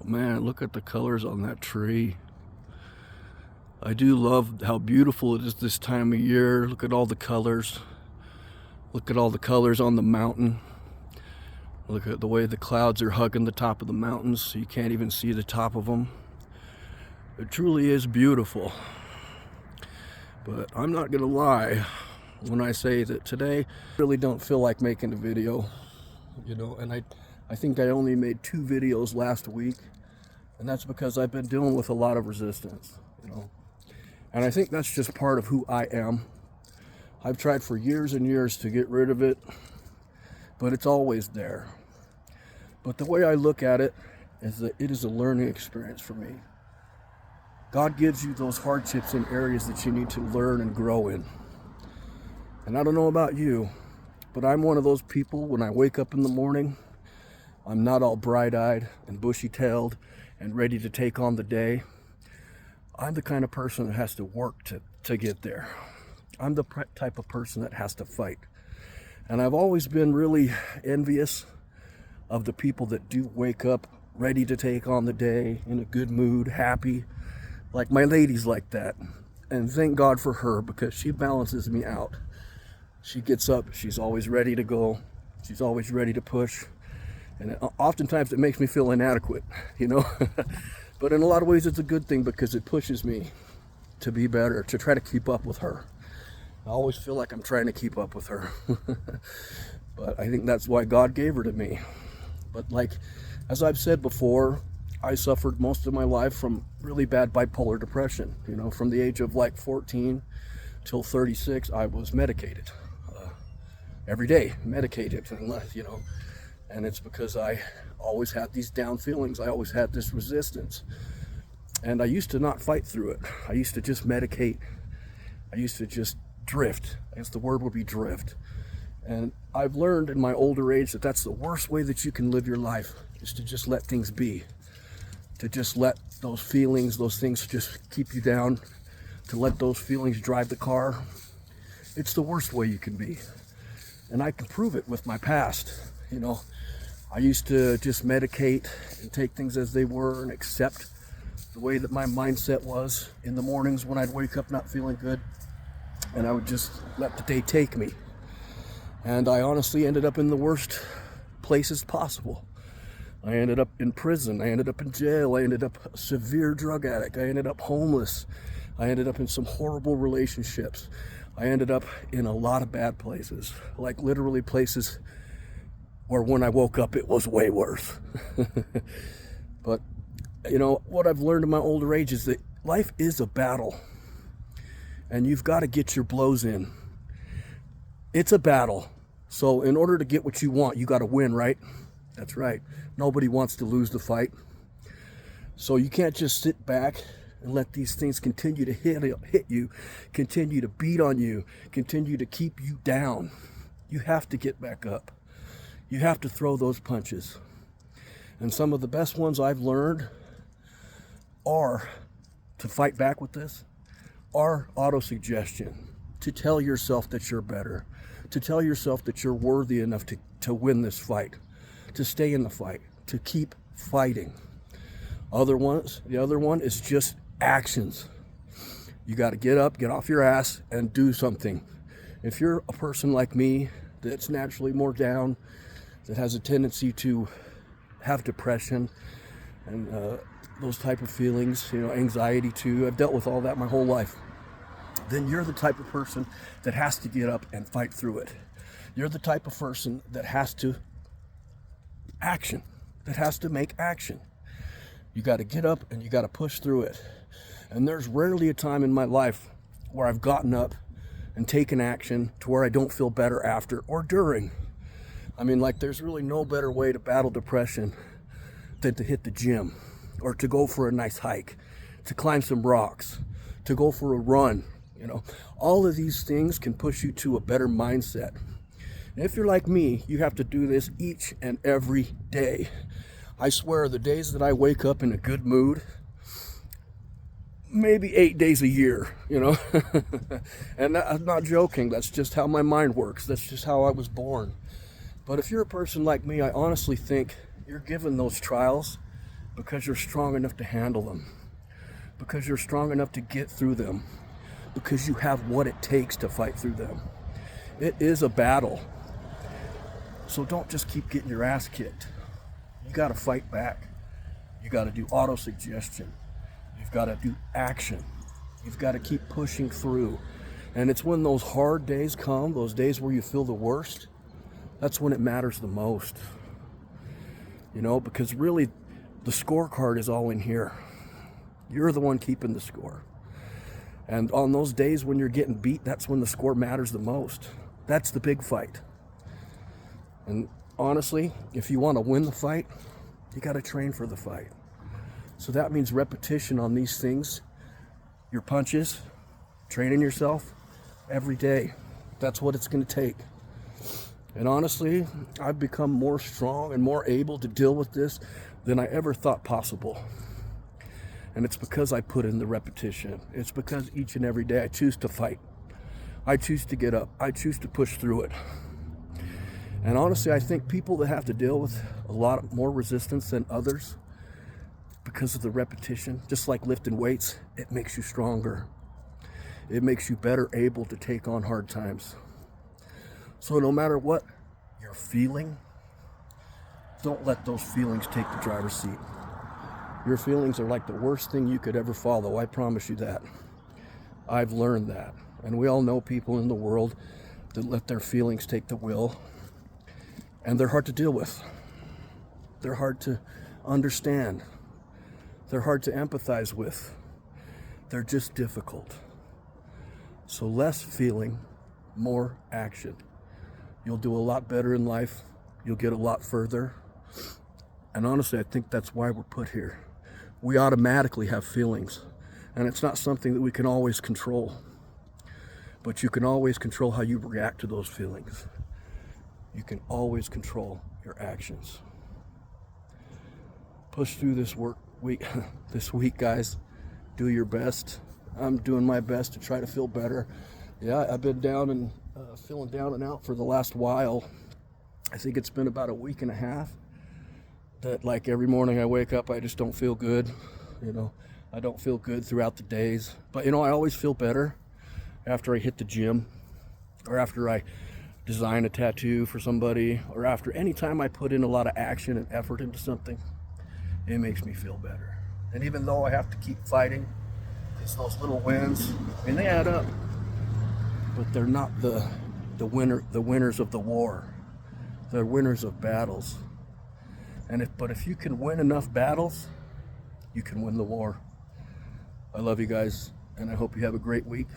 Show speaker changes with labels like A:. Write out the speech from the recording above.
A: Man, look at the colors on that tree. I do love how beautiful it is this time of year. Look at all the colors. Look at all the colors on the mountain. Look at the way the clouds are hugging the top of the mountains so you can't even see the top of them. It truly is beautiful. But I'm not gonna lie when I say that today I really don't feel like making a video, and I think I only made 2 videos last week, and that's because I've been dealing with a lot of resistance, and I think that's just part of who I am. I've tried for years and years to get rid of it, but it's always there. But the way I look at it is that it is a learning experience for me. God gives you those hardships in areas that you need to learn and grow in. And I don't know about you, but I'm one of those people, when I wake up in the morning, I'm not all bright-eyed and bushy-tailed and ready to take on the day. I'm the kind of person that has to work to get there. I'm the type of person that has to fight. And I've always been really envious of the people that do wake up ready to take on the day, in a good mood, happy. Like my lady's like that. And thank God for her, because she balances me out. She gets up, she's always ready to go. She's always ready to push. And oftentimes it makes me feel inadequate, But in a lot of ways it's a good thing, because it pushes me to be better, to try to keep up with her. I always feel like I'm trying to keep up with her. But I think that's why God gave her to me. But as I've said before, I suffered most of my life from really bad bipolar depression. From the age of 14 till 36, I was medicated. Every day, medicated, and it's because I always had these down feelings. I always had this resistance. And I used to not fight through it. I used to just medicate. I used to just drift. I guess the word would be drift. And I've learned in my older age that that's the worst way that you can live your life, is to just let things be. To just let those feelings, those things just keep you down, to let those feelings drive the car. It's the worst way you can be. And I can prove it with my past. I used to just medicate and take things as they were and accept the way that my mindset was in the mornings when I'd wake up not feeling good. And I would just let the day take me. And I honestly ended up in the worst places possible. I ended up in prison. I ended up in jail. I ended up a severe drug addict. I ended up homeless. I ended up in some horrible relationships. I ended up in a lot of bad places, literally places where when I woke up it was way worse. But what I've learned in my older age is that life is a battle, and you've got to get your blows in. It's a battle. So in order to get what you want, you got to win, right? That's right. Nobody wants to lose the fight. So you can't just sit back and let these things continue to hit you, continue to beat on you, continue to keep you down. You have to get back up. You have to throw those punches. And some of the best ones I've learned are to fight back with this, are autosuggestion, to tell yourself that you're better, to tell yourself that you're worthy enough to win this fight, to stay in the fight, to keep fighting. The other one is just actions. You got to get up, get off your ass, and do something. If you're a person like me that's naturally more down, that has a tendency to have depression and those type of feelings, anxiety too, I've dealt with all that my whole life, then you're the type of person that has to get up and fight through it. You're the type of person that has to make action. You got to get up and you got to push through it. And there's rarely a time in my life where I've gotten up and taken action to where I don't feel better after or during. There's really no better way to battle depression than to hit the gym, or to go for a nice hike, to climb some rocks, to go for a run. All of these things can push you to a better mindset. And if you're like me, you have to do this each and every day. I swear, the days that I wake up in a good mood, maybe 8 days a year, And I'm not joking. That's just how my mind works. That's just how I was born. But if you're a person like me, I honestly think you're given those trials because you're strong enough to handle them, because you're strong enough to get through them, because you have what it takes to fight through them. It is a battle. So don't just keep getting your ass kicked. You got to fight back. You got to do auto-suggestion. You've got to do action. You've got to keep pushing through. And it's when those hard days come, those days where you feel the worst, that's when it matters the most. You know, because really the scorecard is all in here. You're the one keeping the score. And on those days when you're getting beat, that's when the score matters the most. That's the big fight. And honestly, if you want to win the fight, you got to train for the fight. So that means repetition on these things, your punches, training yourself every day. That's what it's going to take. And honestly, I've become more strong and more able to deal with this than I ever thought possible. And it's because I put in the repetition. It's because each and every day I choose to fight. I choose to get up. I choose to push through it. And honestly, I think people that have to deal with a lot more resistance than others, because of the repetition, just like lifting weights, it makes you stronger. It makes you better able to take on hard times. So no matter what you're feeling, don't let those feelings take the driver's seat. Your feelings are like the worst thing you could ever follow. I promise you that. I've learned that. And we all know people in the world that let their feelings take the wheel. And they're hard to deal with. They're hard to understand. They're hard to empathize with. They're just difficult. So less feeling, more action. You'll do a lot better in life. You'll get a lot further. And honestly, I think that's why we're put here. We automatically have feelings. And it's not something that we can always control. But you can always control how you react to those feelings. You can always control your actions. Push through this week, guys. Do your best. I'm doing my best to try to feel better. Yeah, I've been down and feeling down and out for the last while. I think it's been about a week and a half that, like, every morning I wake up, I just don't feel good. You know, I don't feel good throughout the days. But, you know, I always feel better after I hit the gym, or after I design a tattoo for somebody, or after any time I put in a lot of action and effort into something. It makes me feel better. And even though I have to keep fighting, it's those little wins, and they add up. But they're not the winners of the war. They're winners of battles. But if you can win enough battles, you can win the war. I love you guys, and I hope you have a great week.